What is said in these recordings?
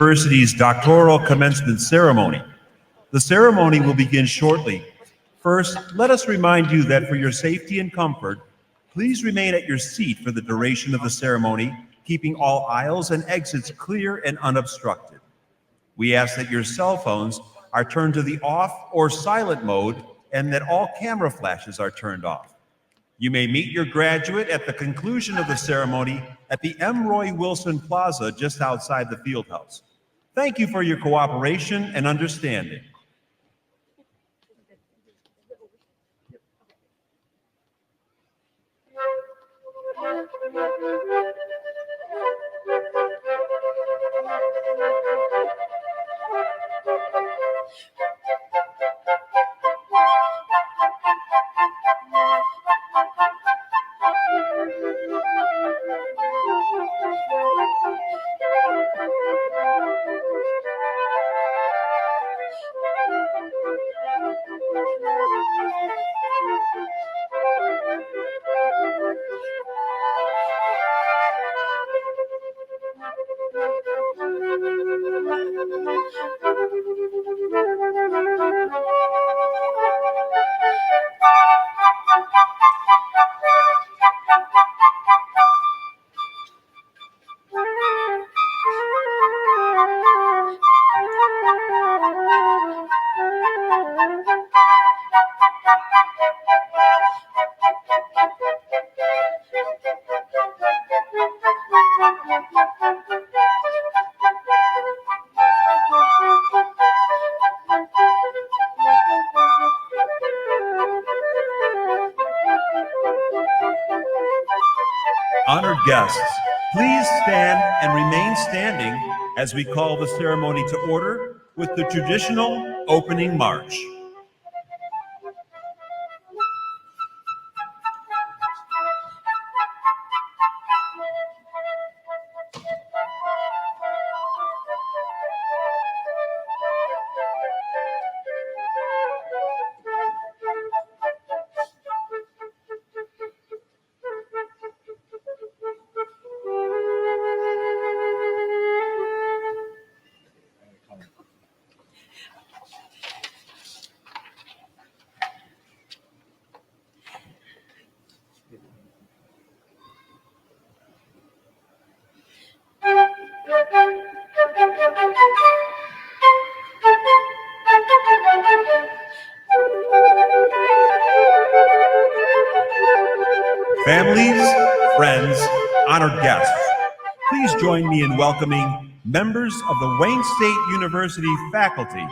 University's doctoral commencement ceremony. The ceremony will begin shortly. First, let us remind you that for your safety and comfort, please remain at your seat for the duration of the ceremony, keeping all aisles and exits clear and unobstructed. We ask that your cell phones are turned to the off or silent mode and that all camera flashes are turned off. You may meet your graduate at the conclusion of the ceremony at the M. Roy Wilson Plaza just outside the field house. Thank you for your cooperation and understanding. Honored guests, please stand and remain standing as we call the ceremony to order with the traditional opening march. Families, friends, honored guests, please join me in welcoming members of the Wayne State University faculty.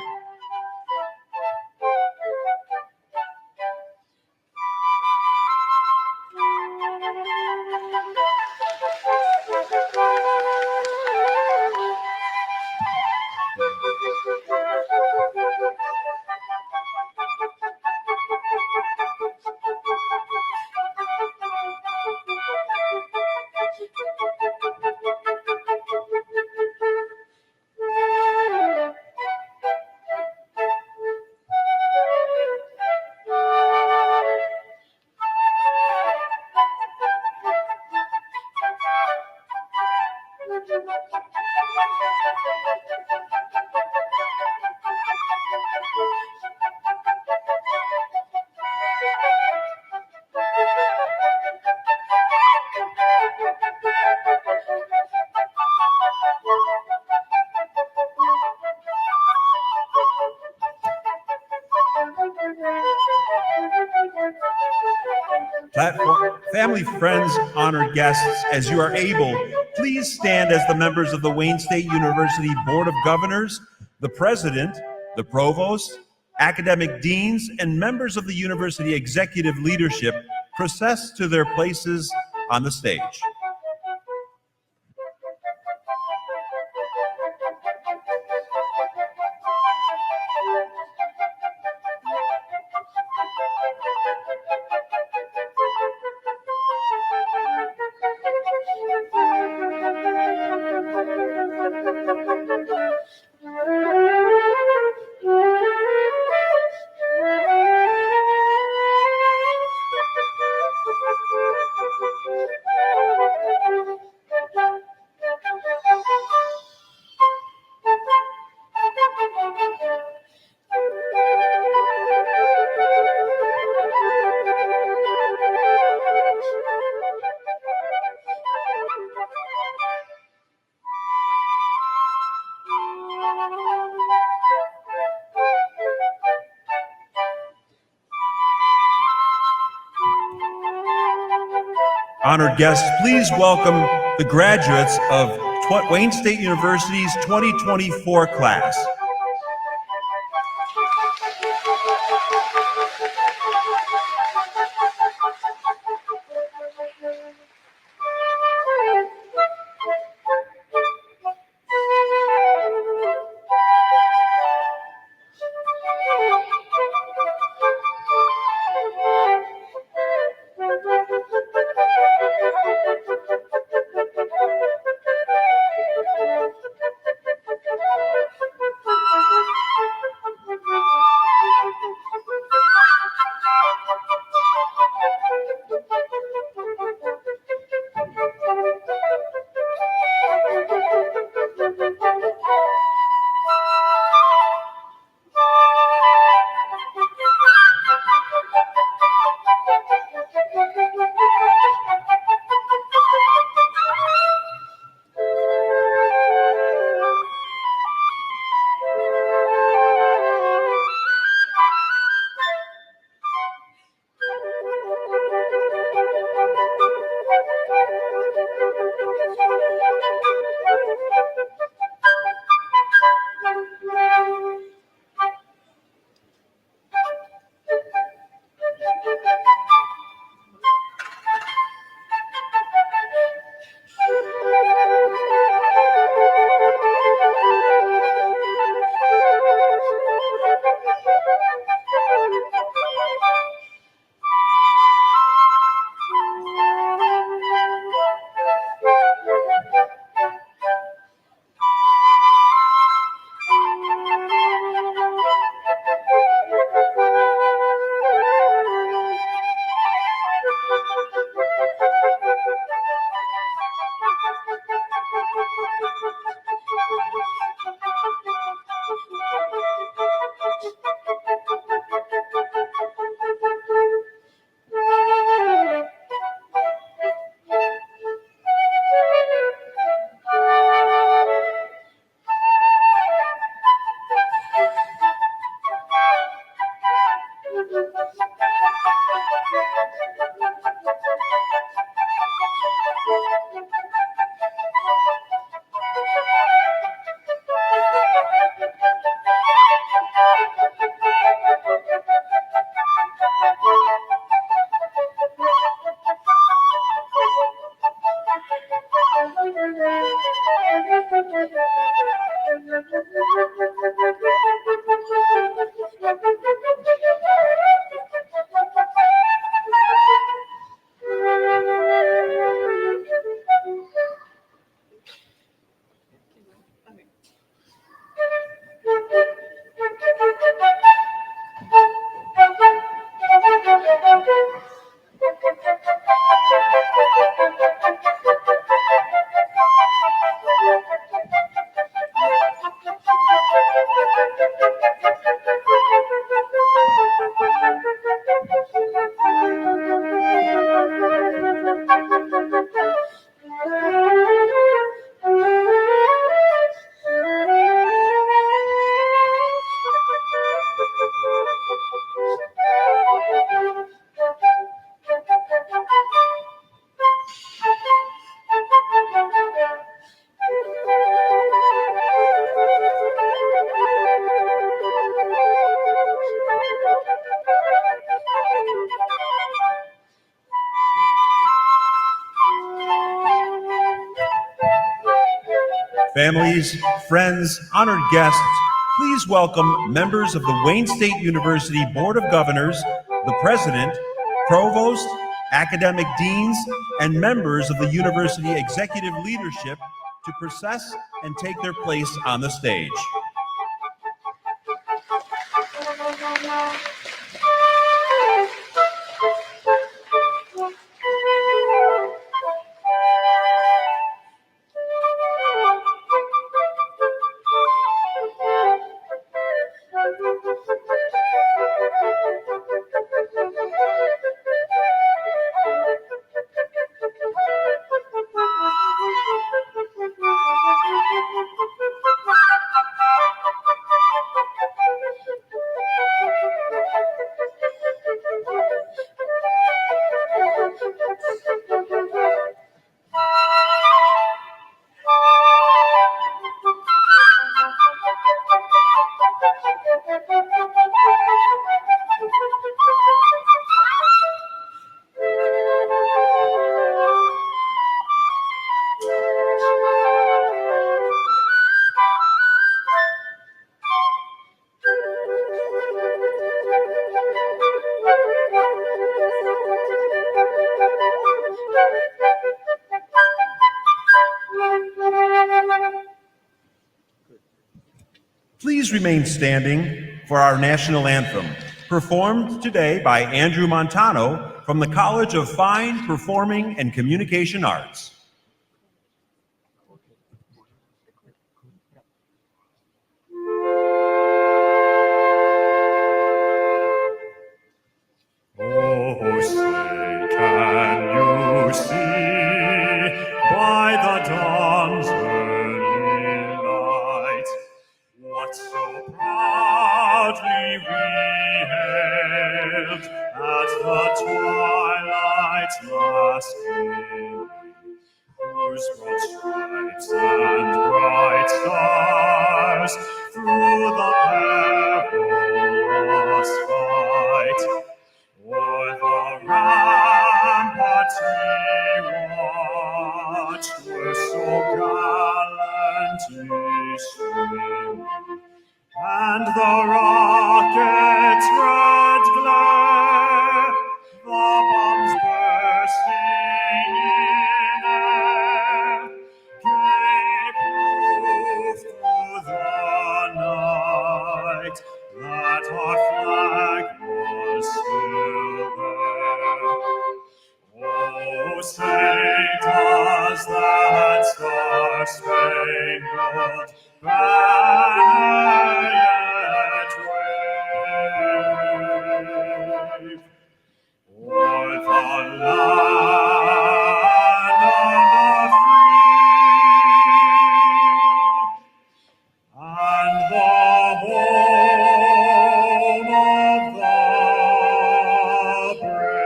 Family, friends, honored guests, as you are able, please stand as the members of the Wayne State University Board of Governors, the President, the Provost, academic deans, and members of the university executive leadership process to their places on the stage. Honored guests, please welcome the graduates of Wayne State University's 2024 class. Families, friends, honored guests, please welcome members of the Wayne State University Board of Governors, the President, Provost, academic deans, and members of the university executive leadership to process and take their place on the stage. Please remain standing for our national anthem, performed today by Andrew Montano from the College of Fine, Performing, and Communication Arts. Oh, say, can you see by the dawn's early light what so proudly we hailed at the twilight's last gleaming, whose broad stripes and bright stars through the perilous fight o'er the ramparts we watched were so gallantly streaming, and the rocket's red glare, the bombs bursting in air, gave proof through the night that our flag was still there. Oh, say, does that star-spangled banner yet wave o'er the land of the free and the home of the brave?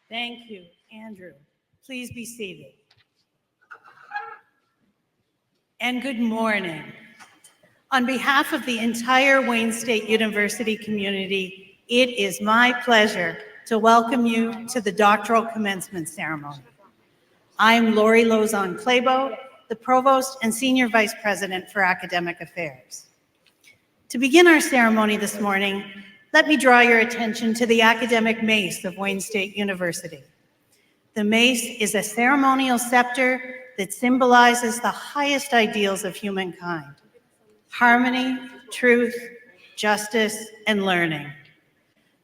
Thank you, Andrew. Please be seated. And good morning. On behalf of the entire Wayne State University community, it is my pleasure to welcome you to the doctoral commencement ceremony. I'm Lori Lozon-Clabo, the Provost and Senior Vice President for Academic Affairs. To begin our ceremony this morning, let me draw your attention to the academic mace of Wayne State University. The mace is a ceremonial scepter that symbolizes the highest ideals of humankind: harmony, truth, justice, and learning.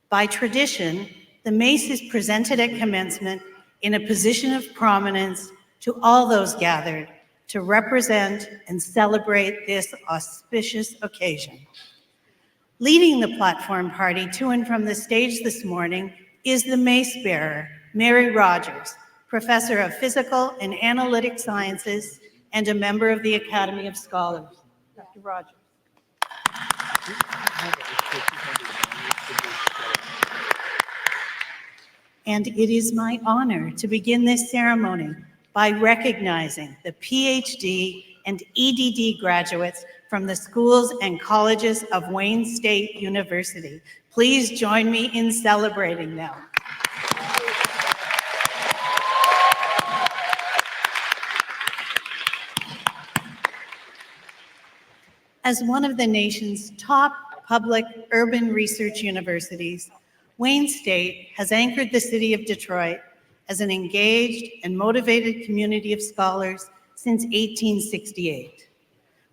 By tradition, the mace is presented at commencement in a position of prominence to all those gathered to represent and celebrate this auspicious occasion. Leading the platform party to and from the stage this morning is the mace bearer, Mary Rogers, Professor of Physical and Analytic Sciences and a member of the Academy of Scholars. Dr. Rogers. And it is my honor to begin this ceremony by recognizing the Ph.D. and Ed.D. graduates from the schools and colleges of Wayne State University. Please join me in celebrating them. As one of the nation's top public urban research universities, Wayne State has anchored the city of Detroit as an engaged and motivated community of scholars since 1868.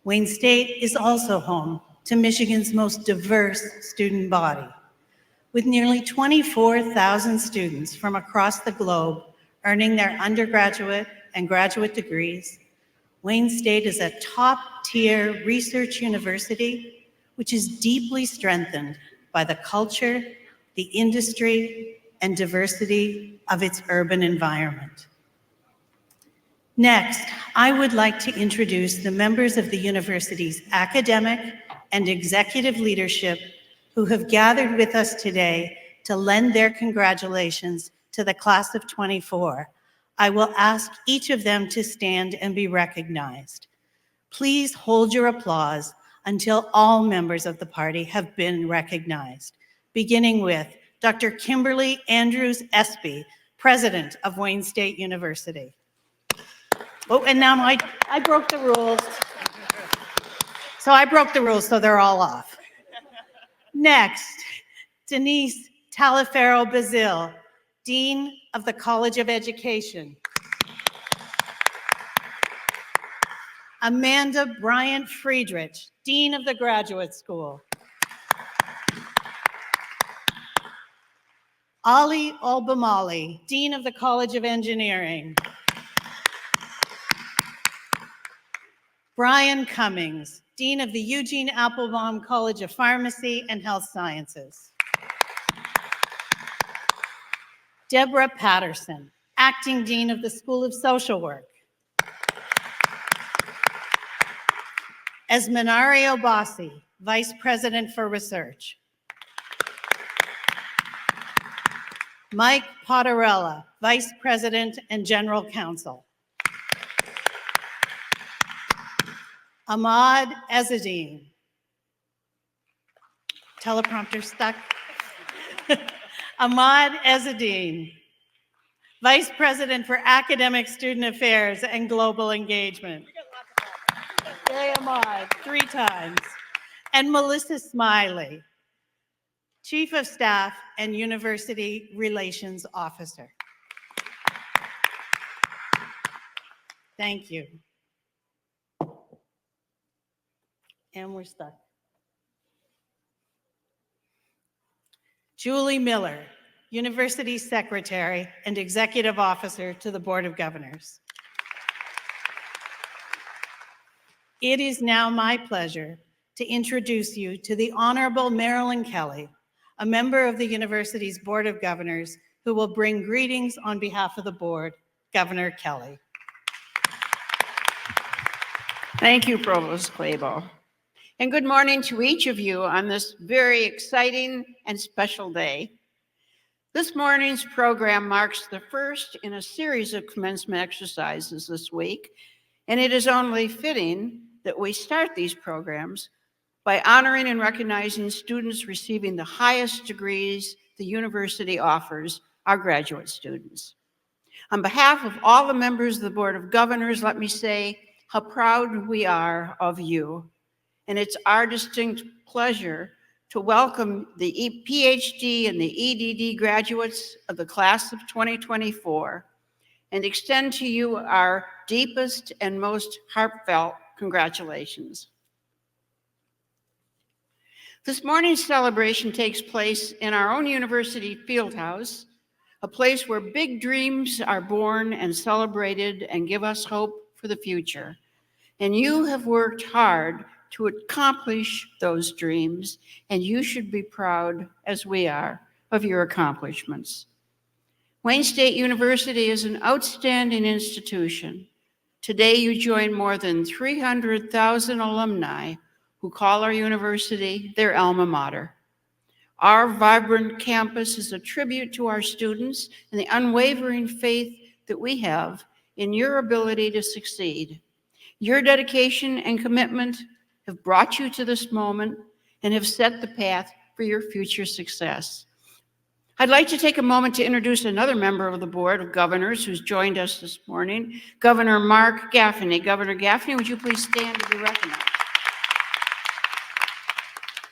Wayne State is also home to Michigan's most diverse student body. With nearly 24,000 students from across the globe earning their undergraduate and graduate degrees, Wayne State is a top-tier research university, which is deeply strengthened by the culture, the industry, and diversity of its urban environment. Next, I would like to introduce the members of the university's academic and executive leadership who have gathered with us today to lend their congratulations to the class of '24. I will ask each of them to stand and be recognized. Please hold your applause until all members of the party have been recognized, beginning with Dr. Kimberly Andrews Espy, President of Wayne State University. Oh, and now I broke the rules. So I broke the rules, so they're all off. Next, Denise Talaferro Bazil, Dean of the College of Education. Amanda Bryant Friedrich, Dean of the Graduate School. Ali Olbamali, Dean of the College of Engineering. Brian Cummings, Dean of the Eugene Applebaum College of Pharmacy and Health Sciences. Deborah Patterson, Acting Dean of the School of Social Work. Esmenario Bossi, Vice President for Research. Mike Potterella, Vice President and General Counsel. Ahmad Ezzedine. Teleprompter stuck. Ahmad Ezzedine, Vice President for Academic Student Affairs and Global Engagement. Yay, Ahmad, 3 times. And Melissa Smiley, Chief of Staff and University Relations Officer. Thank you. And we're stuck. Julie Miller, University Secretary and Executive Officer to the Board of Governors. It is now my pleasure to introduce you to the Honorable Marilyn Kelly, a member of the university's Board of Governors, who will bring greetings on behalf of the board. Governor Kelly. Thank you, Provost Clabo. And good morning to each of you on this very exciting and special day. This morning's program marks the first in a series of commencement exercises this week, and it is only fitting that we start these programs by honoring and recognizing students receiving the highest degrees the university offers, our graduate students. On behalf of all the members of the Board of Governors, let me say how proud we are of you. And it's our distinct pleasure to welcome the Ph.D. and the Ed.D. graduates of the class of 2024 and extend to you our deepest and most heartfelt congratulations. This morning's celebration takes place in our own university field house, a place where big dreams are born and celebrated and give us hope for the future. And you have worked hard to accomplish those dreams, and you should be proud, as we are, of your accomplishments. Wayne State University is an outstanding institution. Today, you join more than 300,000 alumni who call our university their alma mater. Our vibrant campus is a tribute to our students and the unwavering faith that we have in your ability to succeed. Your dedication and commitment have brought you to this moment and have set the path for your future success. I'd like to take a moment to introduce another member of the Board of Governors who's joined us this morning, Governor Mark Gaffney. Governor Gaffney, would you please stand to be recognized?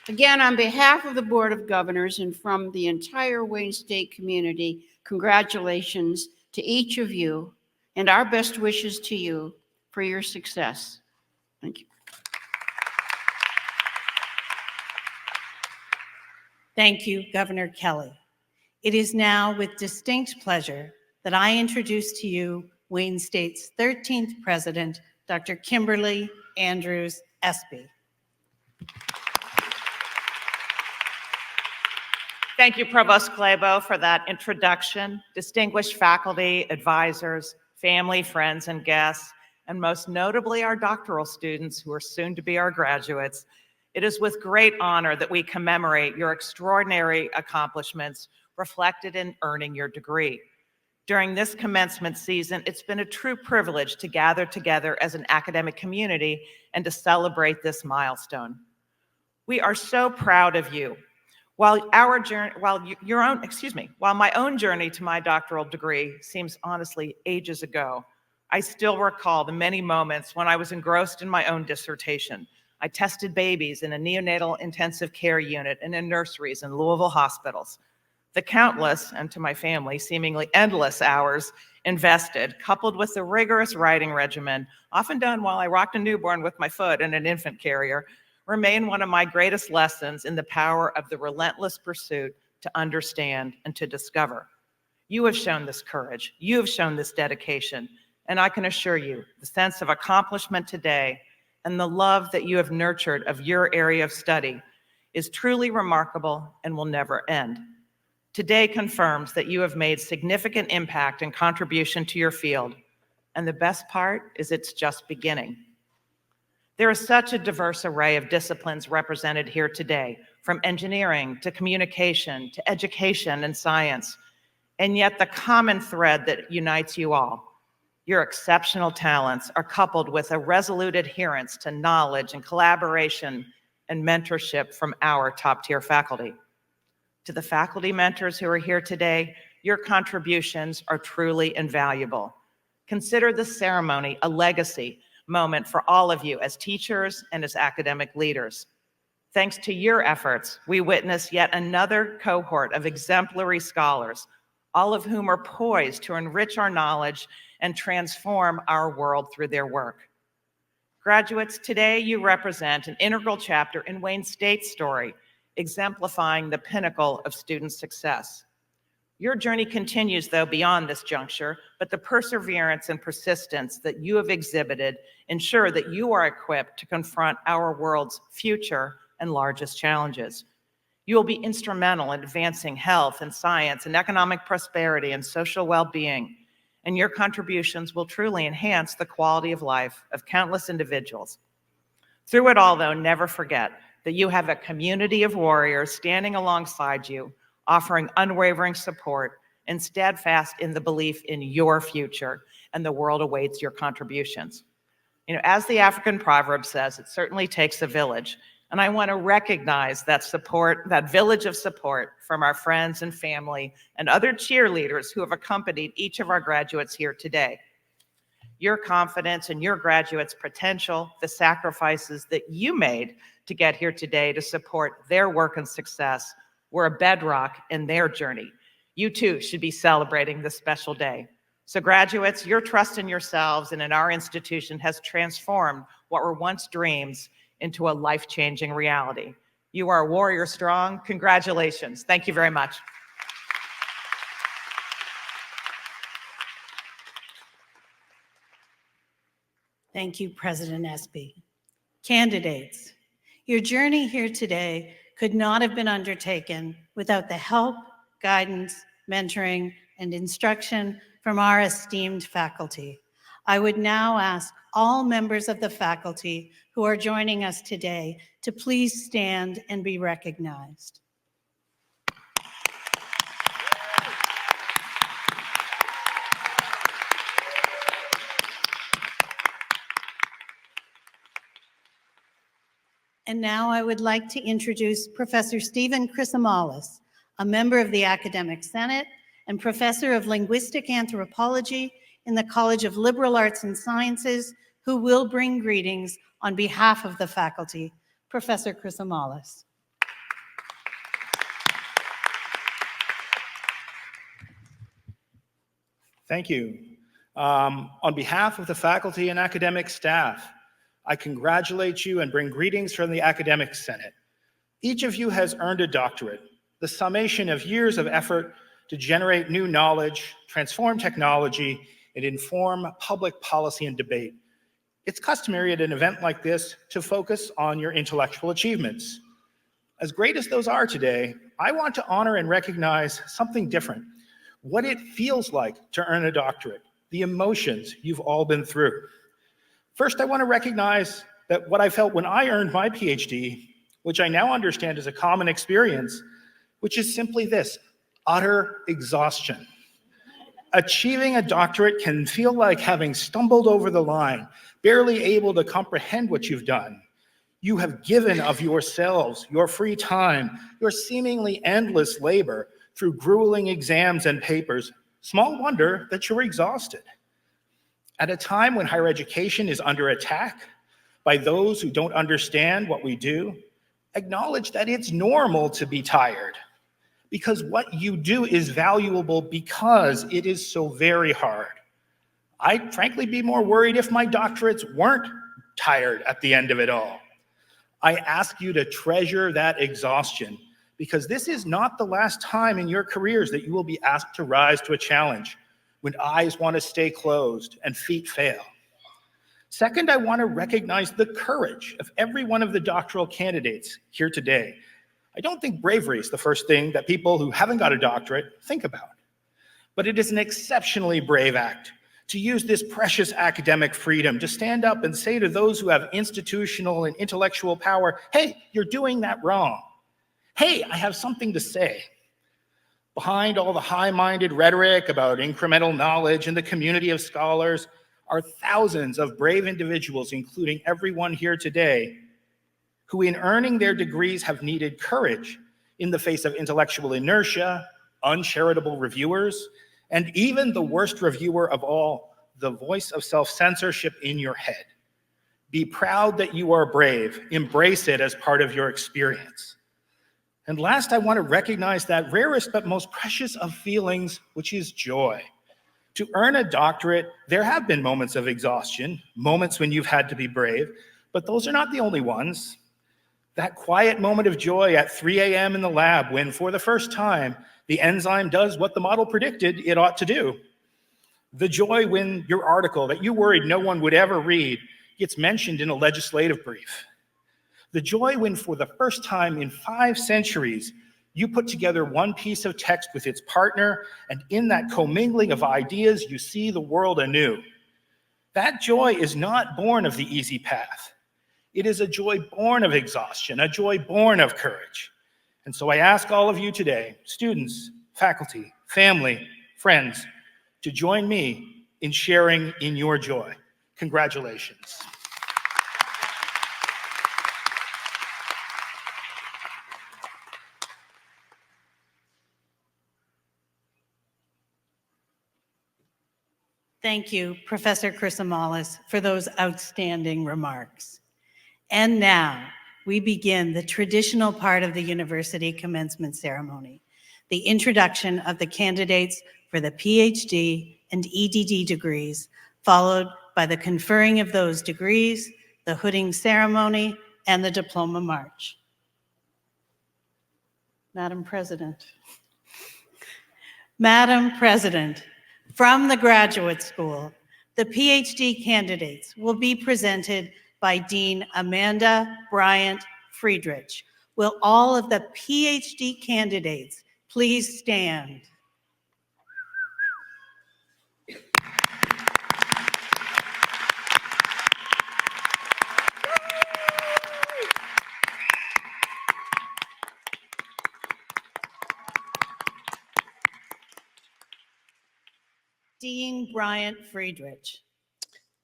Again, on behalf of the Board of Governors and from the entire Wayne State community, congratulations to each of you and our best wishes to you for your success. Thank you. Thank you, Governor Kelly. It is now with distinct pleasure that I introduce to you Wayne State's 13th President, Dr. Kimberly Andrews Espy. Thank you, Provost Clabo, for that introduction. Distinguished faculty, advisors, family, friends, and guests, and most notably our doctoral students who are soon to be our graduates, it is with great honor that we commemorate your extraordinary accomplishments reflected in earning your degree. During this commencement season, it's been a true privilege to gather together as an academic community and to celebrate this milestone. We are so proud of you. While my own journey to my doctoral degree seems honestly ages ago, I still recall the many moments when I was engrossed in my own dissertation. I tested babies in a neonatal intensive care unit and in nurseries in Louisville hospitals. The countless, and to my family, seemingly endless hours invested, coupled with the rigorous riding regimen, often done while I rocked a newborn with my foot in an infant carrier, remain one of my greatest lessons in the power of the relentless pursuit to understand and to discover. You have shown this courage, you have shown this dedication, and I can assure you, the sense of accomplishment today and the love that you have nurtured of your area of study is truly remarkable and will never end. Today confirms that you have made significant impact and contribution to your field, and the best part is it's just beginning. There is such a diverse array of disciplines represented here today, from engineering to communication to education and science, and yet the common thread that unites you all, your exceptional talents, are coupled with a resolute adherence to knowledge and collaboration and mentorship from our top-tier faculty. To the faculty mentors who are here today, your contributions are truly invaluable. Consider this ceremony a legacy moment for all of you as teachers and as academic leaders. Thanks to your efforts, we witness yet another cohort of exemplary scholars, all of whom are poised to enrich our knowledge and transform our world through their work. Graduates, today you represent an integral chapter in Wayne State's story, exemplifying the pinnacle of student success. Your journey continues, though, beyond this juncture, but the perseverance and persistence that you have exhibited ensure that you are equipped to confront our world's future and largest challenges. You will be instrumental in advancing health and science and economic prosperity and social well-being, and your contributions will truly enhance the quality of life of countless individuals. Through it all, though, never forget that you have a community of warriors standing alongside you, offering unwavering support and steadfast in the belief in your future, and the world awaits your contributions. As the African proverb says, it certainly takes a village, and I want to recognize that support, that village of support from our friends and family and other cheerleaders who have accompanied each of our graduates here today. Your confidence in your graduates' potential, the sacrifices that you made to get here today to support their work and success were a bedrock in their journey. You too should be celebrating this special day. So graduates, your trust in yourselves and in our institution has transformed what were once dreams into a life-changing reality. You are warrior strong. Congratulations. Thank you very much. Thank you, President Espy. Candidates, your journey here today could not have been undertaken without the help, guidance, mentoring, and instruction from our esteemed faculty. I would now ask all members of the faculty who are joining us today to please stand and be recognized. And now I would like to introduce Professor Stephen Chrysomalis, a member of the Academic Senate and Professor of Linguistic Anthropology in the College of Liberal Arts and Sciences, who will bring greetings on behalf of the faculty. Professor Chrysomalis. Thank you. On behalf of the faculty and academic staff, I congratulate you and bring greetings from the Academic Senate. Each of you has earned a doctorate, the summation of years of effort to generate new knowledge, transform technology, and inform public policy and debate. It's customary at an event like this to focus on your intellectual achievements. As great as those are today, I want to honor and recognize something different, what it feels like to earn a doctorate, the emotions you've all been through. First, I want to recognize that what I felt when I earned my Ph.D., which I now understand is a common experience, which is simply this: utter exhaustion. Achieving a doctorate can feel like having stumbled over the line, barely able to comprehend what you've done. You have given of yourselves, your free time, your seemingly endless labor through grueling exams and papers. Small wonder that you're exhausted. At a time when higher education is under attack, by those who don't understand what we do, acknowledge that it's normal to be tired, because what you do is valuable because it is so very hard. I'd frankly be more worried if my doctorates weren't tired at the end of it all. I ask you to treasure that exhaustion, because this is not the last time in your careers that you will be asked to rise to a challenge when eyes want to stay closed and feet fail. Second, I want to recognize the courage of every one of the doctoral candidates here today. I don't think bravery is the first thing that people who haven't got a doctorate think about, but it is an exceptionally brave act to use this precious academic freedom to stand up and say to those who have institutional and intellectual power, hey, you're doing that wrong. Hey, I have something to say. Behind all the high-minded rhetoric about incremental knowledge and the community of scholars are thousands of brave individuals, including everyone here today, who in earning their degrees have needed courage in the face of intellectual inertia, uncharitable reviewers, and even the worst reviewer of all, the voice of self-censorship in your head. Be proud that you are brave. Embrace it as part of your experience. And last, I want to recognize that rarest but most precious of feelings, which is joy. To earn a doctorate, there have been moments of exhaustion, moments when you've had to be brave, but those are not the only ones. That quiet moment of joy at 3 a.m. in the lab when, for the first time, the enzyme does what the model predicted it ought to do. The joy when your article that you worried no one would ever read gets mentioned in a legislative brief. The joy when, for the first time in 5 centuries, you put together one piece of text with its partner, and in that commingling of ideas, you see the world anew. That joy is not born of the easy path. It is a joy born of exhaustion, a joy born of courage. And so I ask all of you today, students, faculty, family, friends, to join me in sharing in your joy. Congratulations. Thank you, Professor Chrysomalis, for those outstanding remarks. And now, we begin the traditional part of the university commencement ceremony, the introduction of the candidates for the Ph.D. and Ed.D. degrees, followed by the conferring of those degrees, the hooding ceremony, and the diploma march. Madam President. Madam President, from the graduate school, the Ph.D. candidates will be presented by Dean Amanda Bryant Friedrich. Will all of the Ph.D. candidates please stand? Dean Bryant Friedrich.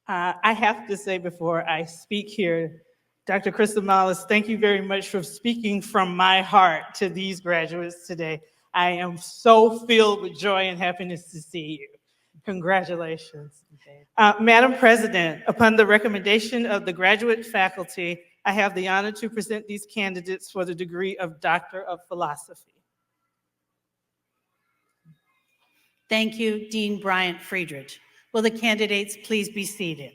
I have to say before I speak here, Dr. Chrysomalis, thank you very much for speaking from my heart to these graduates today. I am so filled with joy and happiness to see you. Congratulations. Madam President, upon the recommendation of the graduate faculty, I have the honor to present these candidates for the degree of Doctor of Philosophy. Thank you, Dean Bryant Friedrich. Will the candidates please be seated?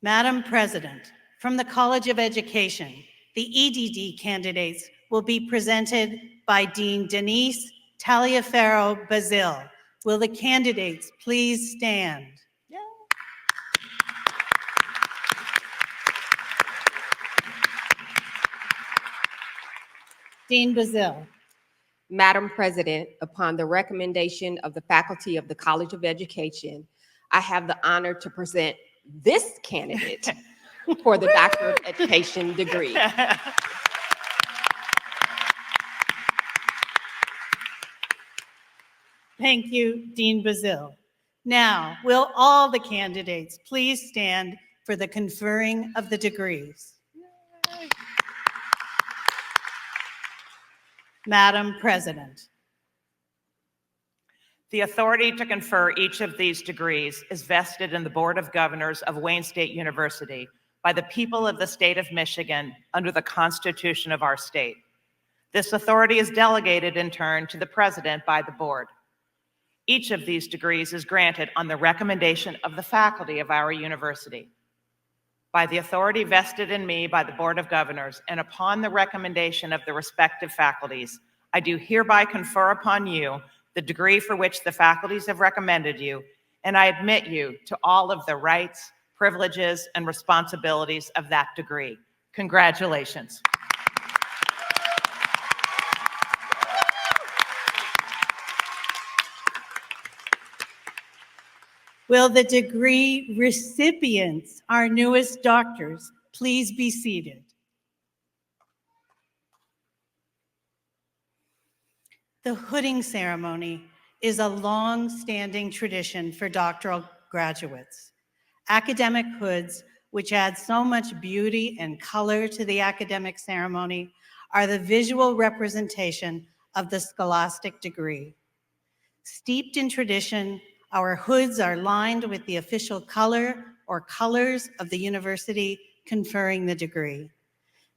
Madam President, from the College of Education, the EDD candidates will be presented by Dean Denise Taliaferro-Bazil. Will the candidates please stand? Dean Bazil. Madam President, upon the recommendation of the faculty of the College of Education, I have the honor to present this candidate for the Doctor of Education degree. Thank you, Dean Bazil. Now, will all the candidates please stand for the conferring of the degrees? Madam President. The authority to confer each of these degrees is vested in the Board of Governors of Wayne State University by the people of the state of Michigan under the Constitution of our state. This authority is delegated in turn to the president by the board. Each of these degrees is granted on the recommendation of the faculty of our university. By the authority vested in me by the Board of Governors and upon the recommendation of the respective faculties, I do hereby confer upon you the degree for which the faculties have recommended you, and I admit you to all of the rights, privileges, and responsibilities of that degree. Congratulations. Will the degree recipients, our newest doctors, please be seated? The hooding ceremony is a long-standing tradition for doctoral graduates. Academic hoods, which add so much beauty and color to the academic ceremony, are the visual representation of the scholastic degree. Steeped in tradition, our hoods are lined with the official color or colors of the university conferring the degree.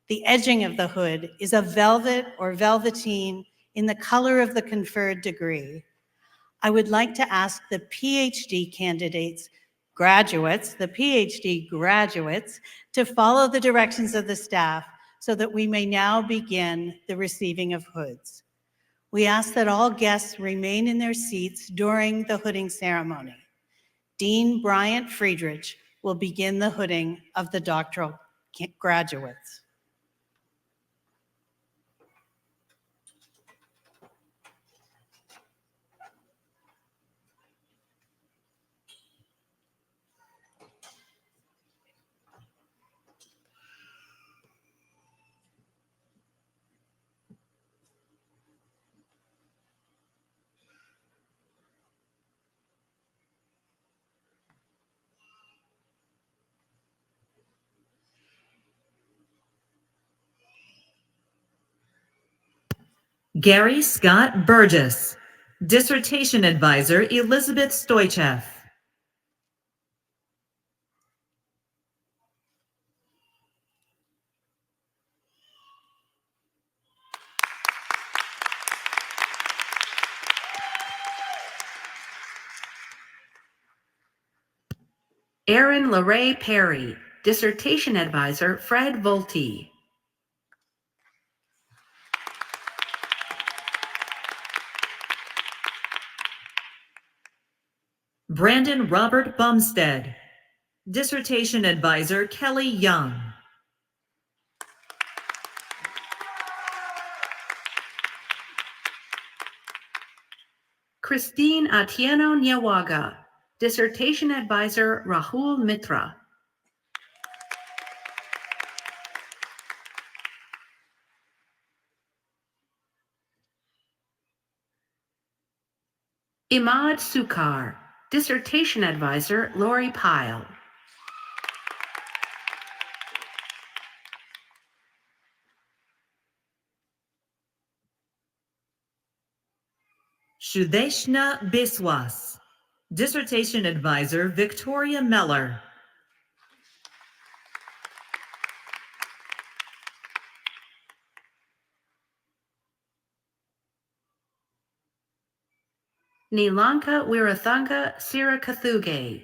The edging of the hood is a velvet or velveteen in the color of the conferred degree. I would like to ask the Ph.D. graduates, to follow the directions of the staff so that we may now begin the receiving of hoods. We ask that all guests remain in their seats during the hooding ceremony. Dean Bryant Friedrich will begin the hooding of the doctoral graduates. Gary Scott Burgess. Dissertation Advisor Elizabeth Stoichev. Erin LaRae Perry. Dissertation Advisor Fred Volte. Brandon Robert Bumstead. Dissertation Advisor Kelly Young. Christine Atieno Nyawaga. Dissertation Advisor Rahul Mitra. Imad Sukar. Dissertation Advisor Lori Pyle. Shudeshna Biswas. Dissertation Advisor Victoria Meller. Nilanka Wirathanka Sirakathuge.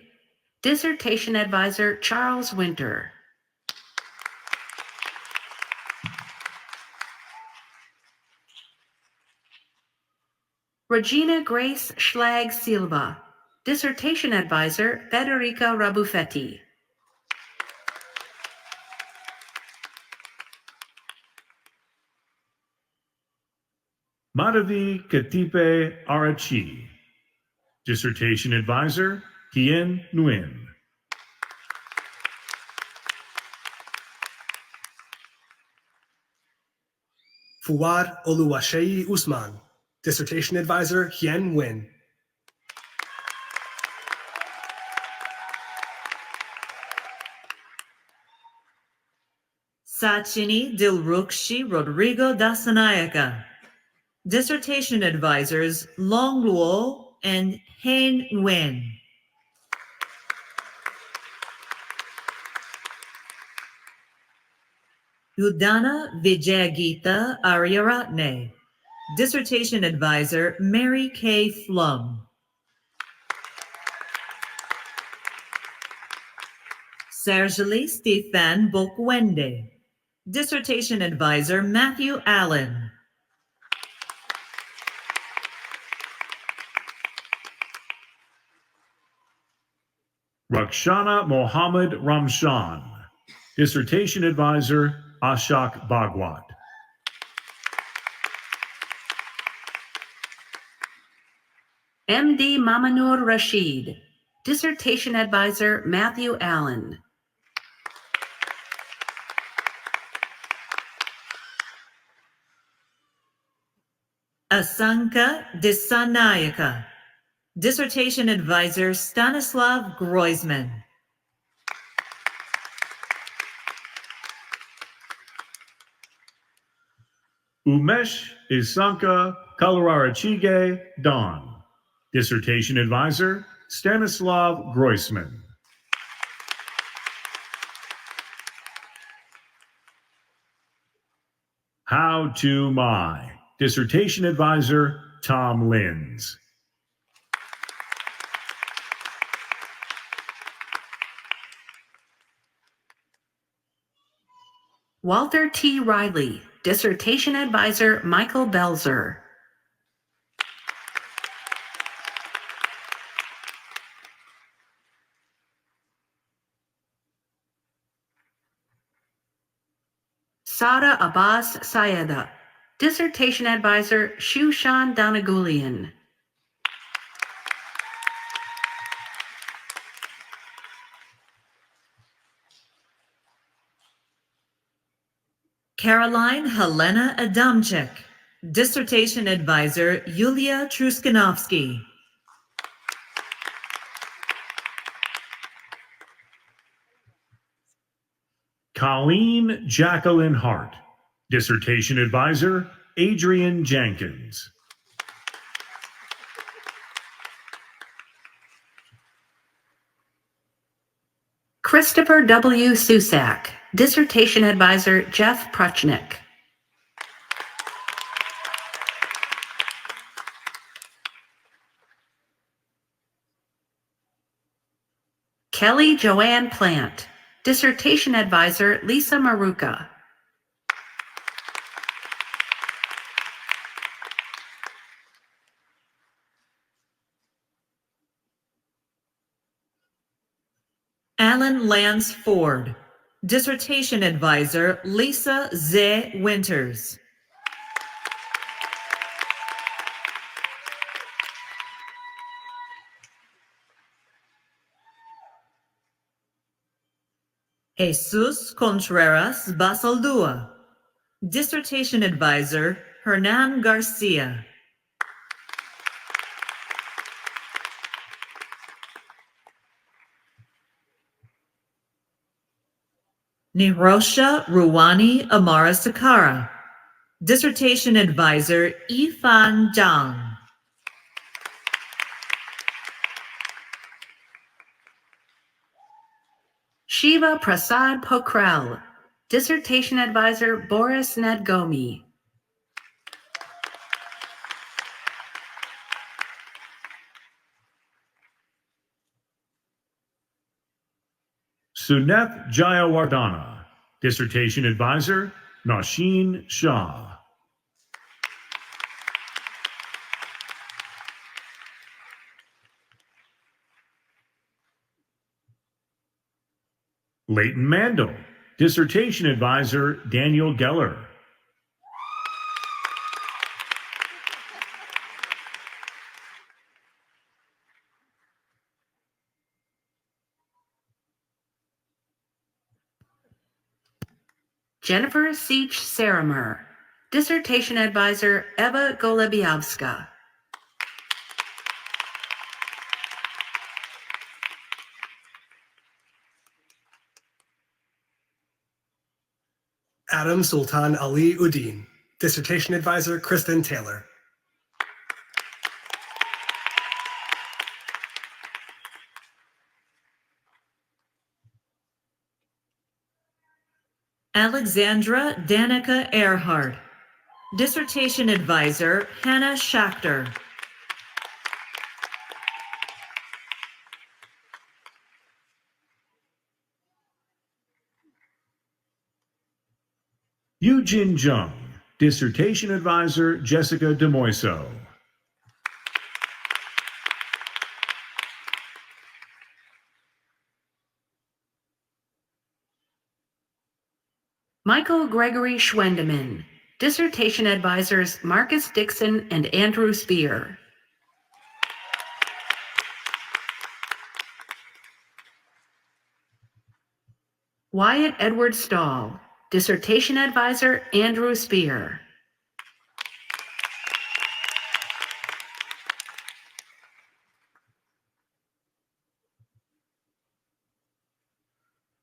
Dissertation Advisor Charles Winter. Regina Grace Schlag Silva. Dissertation Advisor Federica Rabuffetti. Madhavi Katipe Arachi. Dissertation Advisor, Hien Nguyen. Fuad Oluwaseyi Usman. Dissertation Advisor, Hien Nguyen. Sachini Dilrukshi Rodrigo Dasanayaka. Dissertation Advisors Long Luo and Hein Nguyen. Udana Vijayagita Aryaratne. Dissertation Advisor, Mary K. Flum. Sergeli Stefan Bokwende. Dissertation Advisor, Matthew Allen. Rakshana Mohammed Ramshan. Dissertation Advisor, Ashok Bhagwat. M.D. Mamanur Rashid. Dissertation Advisor, Matthew Allen. Asanka Disanayaka. Dissertation Advisor, Stanislav Groisman. Umesh Isanka Kalararachige Don. Dissertation Advisor, Stanislav Groisman. How to My. Dissertation Advisor, Tom Linz. Walter T. Riley. Dissertation Advisor, Michael Belzer. Sada Abbas Sayeda. Dissertation Advisor, Shushan Donagulian. Caroline Helena Adamczyk. Dissertation Advisor, Yulia Truskanovsky. Colleen Jacqueline Hart. Dissertation Advisor, Adrian Jenkins. Christopher W. Susak. Dissertation Advisor, Jeff Pruchnick. Kelly Joanne Plant. Dissertation Advisor, Lisa Maruka. Alan Lance Ford. Dissertation Advisor, Lisa Z. Winters. Jesus Contreras Basaldua. Dissertation Advisor, Hernan Garcia. Nirosha Ruwani Amara Sakara. Dissertation Advisor, Yifan Zhang. Shiva Prasad Pokhrel. Dissertation Advisor, Boris Nadgomi. Suneth Jayawardana. Dissertation Advisor, Nausheen Shah. Leighton Mandel. Dissertation Advisor, Daniel Geller. Jennifer Seach Saramer. Dissertation Advisor, Eva Golubiavska. Adam Sultan Ali Uddin. Dissertation Advisor, Kristen Taylor. Alexandra Danica Earhart. Dissertation advisor, Hannah Schachter. Eugene Jung. Dissertation advisor, Jessica DeMoiso. Michael Gregory Schwendeman. Dissertation advisors, Marcus Dixon and Andrew Spear. Wyatt Edward Stahl. Dissertation advisor, Andrew Spear.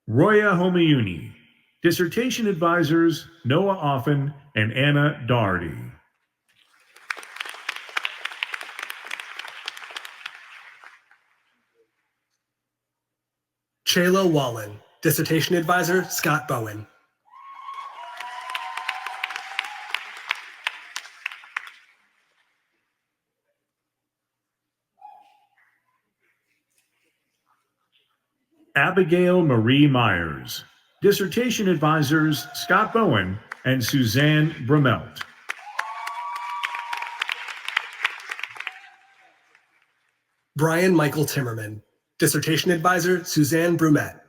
Roya Homiuni. Dissertation advisors, Noah Offen and Anna Doherty. Chayla Wallen. Dissertation advisor, Scott Bowen. Abigail Marie Myers. Dissertation advisors, Scott Bowen and Suzanne Brumelt. Brian Michael Timmerman. Dissertation advisor, Suzanne Brumet.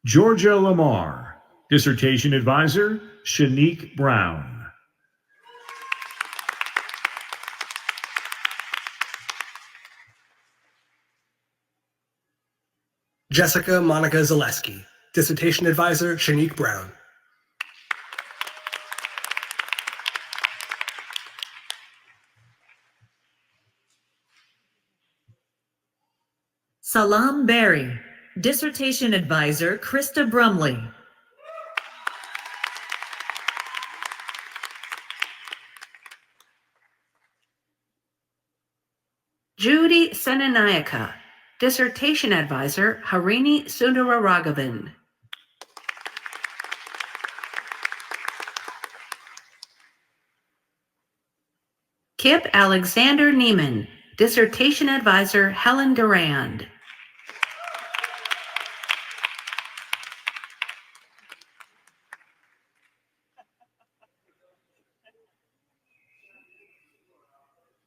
Georgia Lamar. Dissertation advisor, Shanique Brown. Jessica Monica Zaleski. Dissertation advisor, Shanique Brown. Salam Berry. Dissertation advisor, Krista Brumley. Judy Senanayaka. Dissertation advisor, Harini Sundararaghavan. Kip Alexander Neiman. Dissertation advisor, Helen Durand.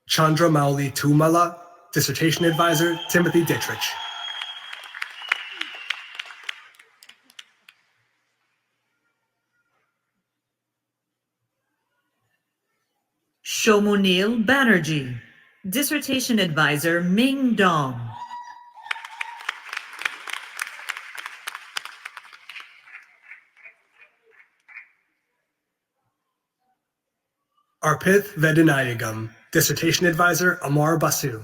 Chandra Mauli Tumala. Dissertation advisor, Timothy Dittrich. Shomunil Banerjee. Dissertation advisor, Ming Dong. Arpith Vedinayagam. Dissertation advisor, Amar Basu.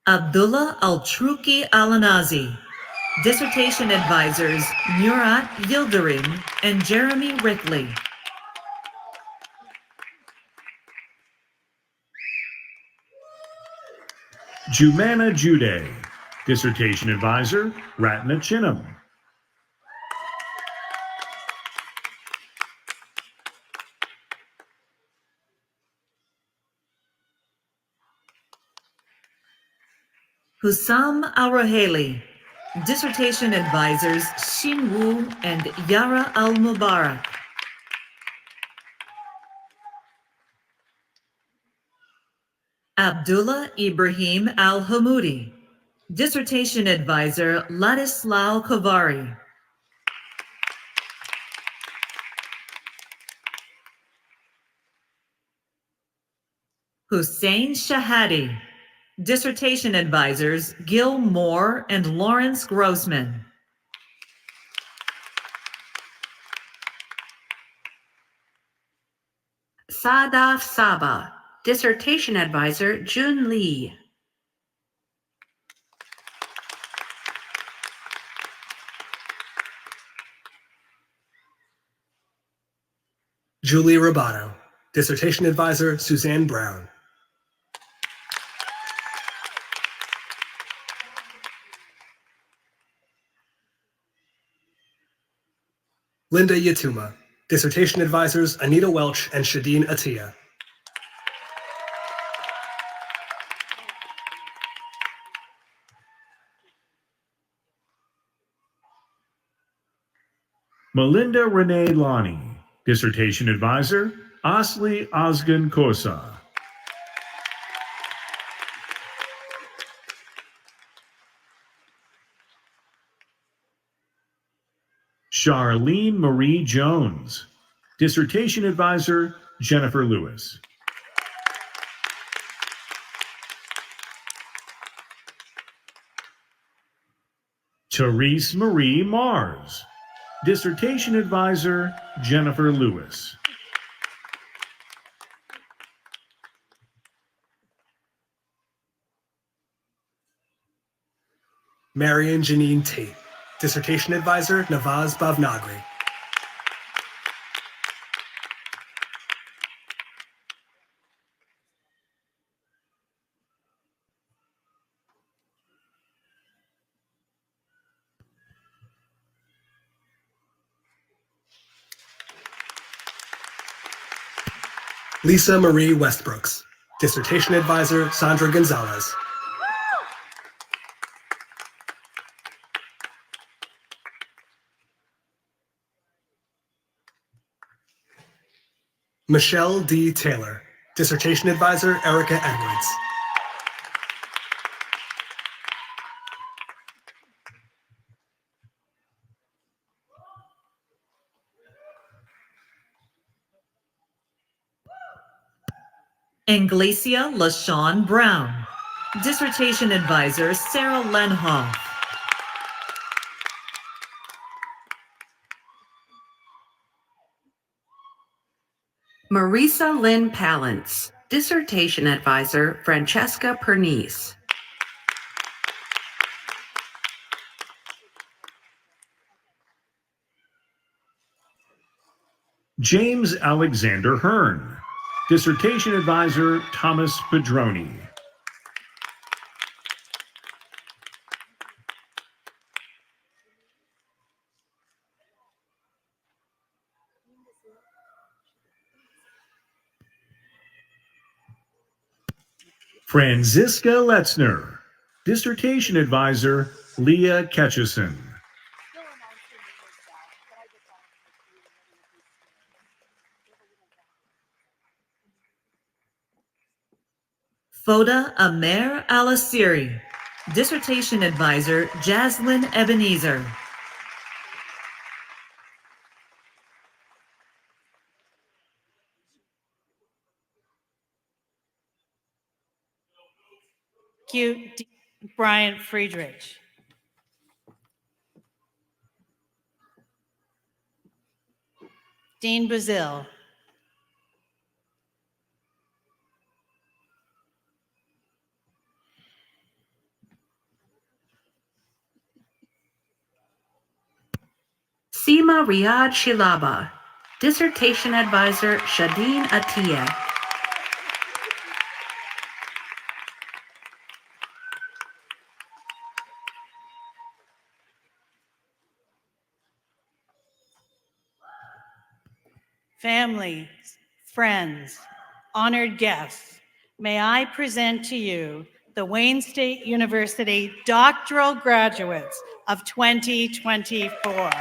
Abdullah Altruki Alanazi. Dissertation advisors, Murat Yildirim and Jeremy Rickley. Jumana Jude. Dissertation advisor, Ratna Chinam. Hussam Al-Raheli. Dissertation advisors, Xin Wu and Yara Al-Mubarak. Abdullah Ibrahim Al-Hamoudi. Dissertation advisor, Ladislao Kovari. Hussein Shahadi. Dissertation advisors, Gil Moore and Lawrence Grossman. Sadaf Saba. Dissertation Advisor Jun Lee. Julie Robato. Dissertation Advisor Suzanne Brown. Linda Yatuma. Dissertation Advisors Anita Welch and Shadeen Atiyah. Melinda Renee Lonnie. Dissertation Advisor Asli Ozgun Kosa. Charlene Marie Jones. Dissertation Advisor Jennifer Lewis. Therese Marie Mars. Dissertation Advisor Jennifer Lewis. Marion Janine Tate. Dissertation Advisor Navaz Bhavnagri. Lisa Marie Westbrooks. Dissertation Advisor Sandra Gonzalez. Michelle D. Taylor. Dissertation Advisor Erica Edwards. Anglecia LaShawn Brown. Dissertation Advisor Sarah Lenhoff. Marisa Lynn Palance. Dissertation Advisor Francesca Pernice. James Alexander Hearn. Dissertation Advisor Thomas Pedroni. Franziska Letzner. Dissertation Advisor Leah Ketchison. Foda Amer Al-Asiri. Dissertation Advisor Jaslyn Ebenezer. Thank you, Brian Friedrich. Dean Bazil. Seema Riyad Shilaba. Dissertation Advisor Shadeen Atiyah. Family, friends, honored guests, may I present to you the Wayne State University doctoral graduates of 2024.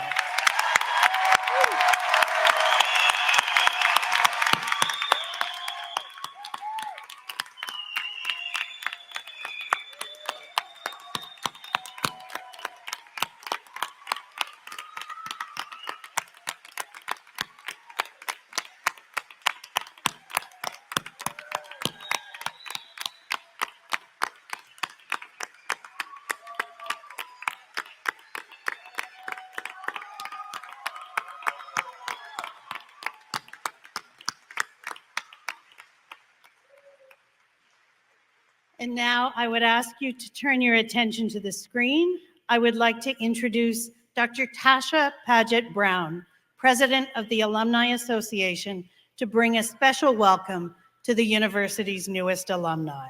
And now I would ask you to turn your attention to the screen. I would like to introduce Dr. Tasha Paget Brown, President of the Alumni Association, to bring a special welcome to the university's newest alumni.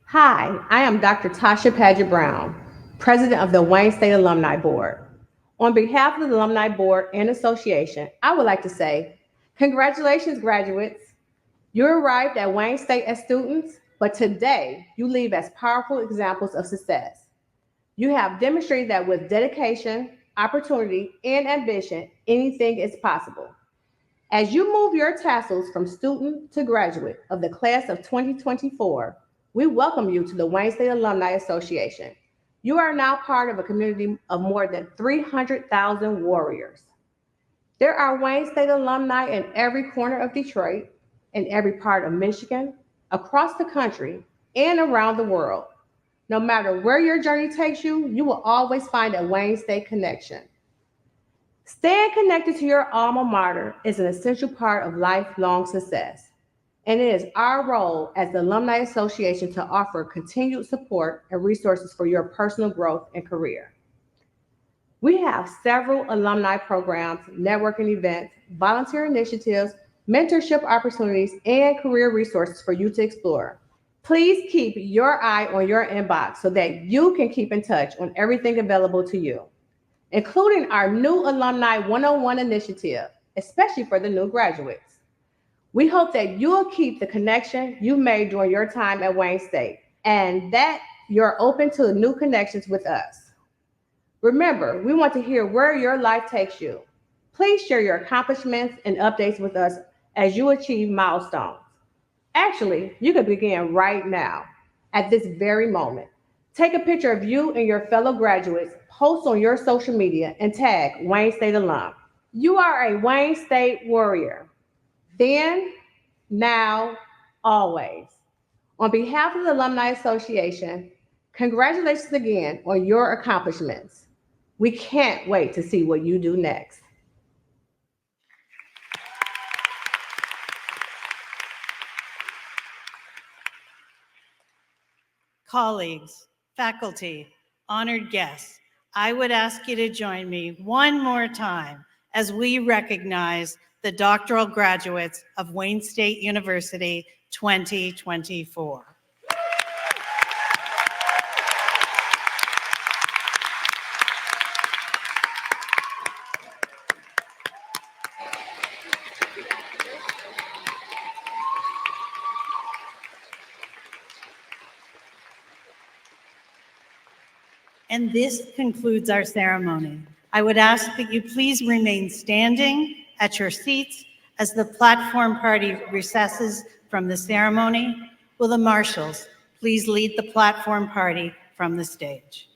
Hi, I am Dr. Tasha Paget Brown, President of the Wayne State Alumni Board. On behalf of the Alumni Board and Association, I would like to say, congratulations, graduates. You arrived at Wayne State as students, but today you leave as powerful examples of success. You have demonstrated that with dedication, opportunity, and ambition, anything is possible. As you move your tassels from student to graduate of the class of 2024, we welcome you to the Wayne State Alumni Association. You are now part of a community of more than 300,000 warriors. There are Wayne State alumni in every corner of Detroit, in every part of Michigan, across the country, and around the world. No matter where your journey takes you, you will always find a Wayne State connection. Staying connected to your alma mater is an essential part of lifelong success, and it is our role as the Alumni Association to offer continued support and resources for your personal growth and career. We have several alumni programs, networking events, volunteer initiatives, mentorship opportunities, and career resources for you to explore. Please keep your eye on your inbox so that you can keep in touch on everything available to you, including our new Alumni 101 initiative, especially for the new graduates. We hope that you'll keep the connection you made during your time at Wayne State and that you're open to new connections with us. Remember, we want to hear where your life takes you. Please share your accomplishments and updates with us as you achieve milestones. Actually, you can begin right now, at this very moment. Take a picture of you and your fellow graduates, post on your social media, and tag Wayne State alum. You are a Wayne State warrior. Then, now, always. On behalf of the Alumni Association, congratulations again on your accomplishments. We can't wait to see what you do next. Colleagues, faculty, honored guests, I would ask you to join me one more time as we recognize the doctoral graduates of Wayne State University 2024. And this concludes our ceremony. I would ask that you please remain standing at your seats as the platform party recesses from the ceremony. Will the marshals please lead the platform party from the stage?